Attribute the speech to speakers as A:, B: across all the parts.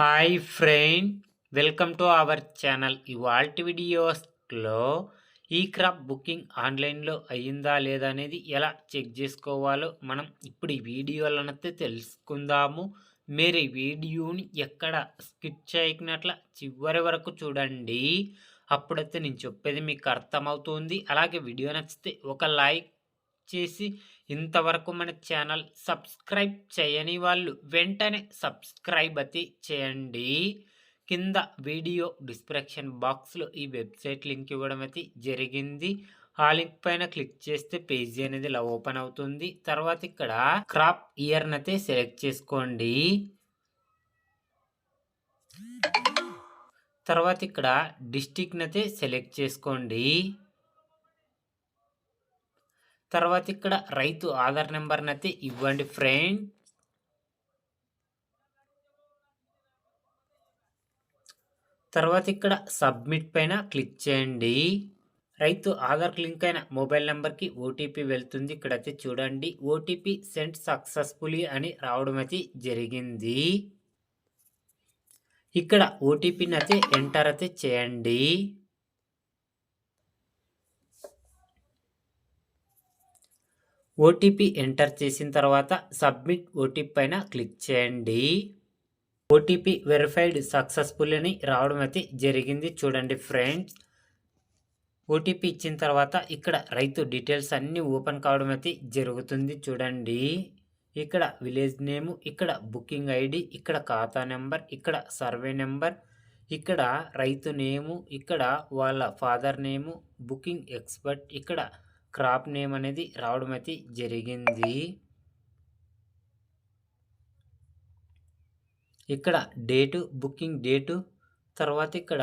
A: Hi friend, welcome to our channel. ఇవాల్టి వీడియోస్లో ఈ క్రాప్ బుకింగ్ ఆన్లైన్లో అయ్యిందా లేదా అనేది ఎలా చెక్ చేసుకోవాలో మనం ఇప్పుడు ఈ వీడియోలనైతే తెలుసుకుందాము. మీరు ఈ వీడియోని ఎక్కడ స్కిప్ చేయకున్నట్ల చివరి వరకు చూడండి. అప్పుడైతే నేను చెప్పేది మీకు అర్థమవుతుంది. అలాగే వీడియో నచ్చితే ఒక లైక్ చేసి ఇంతవరకు మన ఛానల్ సబ్స్క్రైబ్ చేయని వాళ్ళు వెంటనే సబ్స్క్రైబ్ అయితే చేయండి. కింద వీడియో డిస్క్రిప్షన్ బాక్స్లో ఈ వెబ్సైట్ లింక్ ఇవ్వడం అయితే జరిగింది. ఆ లింక్ పైన క్లిక్ చేస్తే పేజీ అనేది ఇలా ఓపెన్ అవుతుంది. తర్వాత ఇక్కడ క్రాప్ ఇయర్ అయితే సెలెక్ట్ చేసుకోండి. తర్వాత ఇక్కడ డిస్ట్రిక్ట్ అయితే సెలెక్ట్ చేసుకోండి. తర్వాత ఇక్కడ రైతు ఆధార్ నెంబర్ని అయితే ఇవ్వండి ఫ్రెండ్. తర్వాత ఇక్కడ సబ్మిట్ పైన క్లిక్ చేయండి. రైతు ఆధార్ లింక్ అయిన మొబైల్ నెంబర్కి ఓటీపీ వెళ్తుంది. ఇక్కడైతే చూడండి, ఓటీపీ సెండ్ సక్సెస్ఫుల్లీ అని రావడం అయితే జరిగింది. ఇక్కడ ఓటీపీని అయితే ఎంటర్ అయితే చేయండి. ఓటీపీ ఎంటర్ చేసిన తర్వాత సబ్మిట్ ఓటీపీ పైన క్లిక్ చేయండి. ఓటీపీ వెరిఫైడ్ సక్సెస్ఫుల్ అని రావడం అయితే జరిగింది. చూడండి ఫ్రెండ్స్, ఓటీపీ ఇచ్చిన తర్వాత ఇక్కడ రైతు డీటెయిల్స్ అన్నీ ఓపెన్ కావడం అయితే జరుగుతుంది. చూడండి, ఇక్కడ విలేజ్ నేము, ఇక్కడ బుకింగ్ ఐడి, ఇక్కడ ఖాతా నెంబర్, ఇక్కడ సర్వే నెంబర్, ఇక్కడ రైతు నేము, ఇక్కడ వాళ్ళ ఫాదర్ నేము, బుకింగ్ ఎక్స్పర్ట్, ఇక్కడ క్రాప్ నేమ్ అనేది రావడం అయితే జరిగింది. ఇక్కడ డేటు, బుకింగ్ డేటు, తర్వాత ఇక్కడ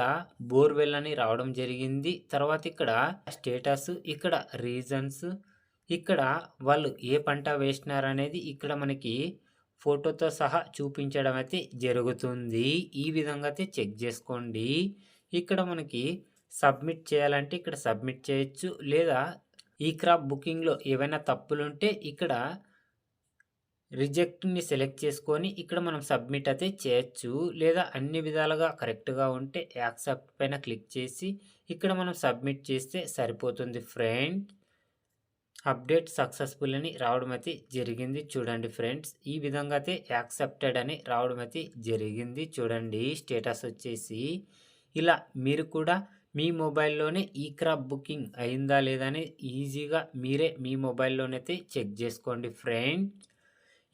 A: బోర్వెల్ అని రావడం జరిగింది. తర్వాత ఇక్కడ స్టేటస్, ఇక్కడ రీజన్స్, ఇక్కడ వాళ్ళు ఏ పంట వేసినారనేది ఇక్కడ మనకి ఫోటోతో సహా చూపించడం అయితే జరుగుతుంది. ఈ విధంగా అయితే చెక్ చేసుకోండి. ఇక్కడ మనకి సబ్మిట్ చేయాలంటే ఇక్కడ సబ్మిట్ చేయొచ్చు, లేదా ఈ క్రాప్ బుకింగ్లో ఏవైనా తప్పులుంటే ఇక్కడ రిజెక్ట్‌ని సెలెక్ట్ చేసుకొని ఇక్కడ మనం సబ్మిట్ అయితే చేయొచ్చు. లేదా అన్ని విధాలుగా కరెక్ట్‌గా ఉంటే యాక్సెప్ట్ పైన క్లిక్ చేసి ఇక్కడ మనం సబ్మిట్ చేస్తే సరిపోతుంది ఫ్రెండ్. అప్డేట్ సక్సెస్ఫుల్ అని రావడం అయితే జరిగింది. చూడండి ఫ్రెండ్స్, ఈ విధంగా అయితే యాక్సెప్టెడ్ అని రావడం అయితే జరిగింది. చూడండి, స్టేటస్ వచ్చేసి ఇలా మీరు కూడా మీ మొబైల్లోనే ఈ క్రాప్ బుకింగ్ అయిందా లేదా అని ఈజీగా మీరే మీ మొబైల్లోనైతే చెక్ చేసుకోండి ఫ్రెండ్.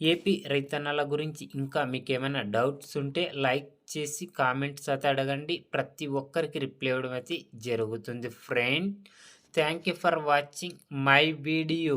A: ఏపీ రైతన్నల గురించి ఇంకా మీకు ఏమైనా డౌట్స్ ఉంటే లైక్ చేసి కామెంట్స్ అయితే అడగండి. ప్రతి ఒక్కరికి రిప్లై ఇవ్వడం అయితే జరుగుతుంది friend. Thank you for watching my video.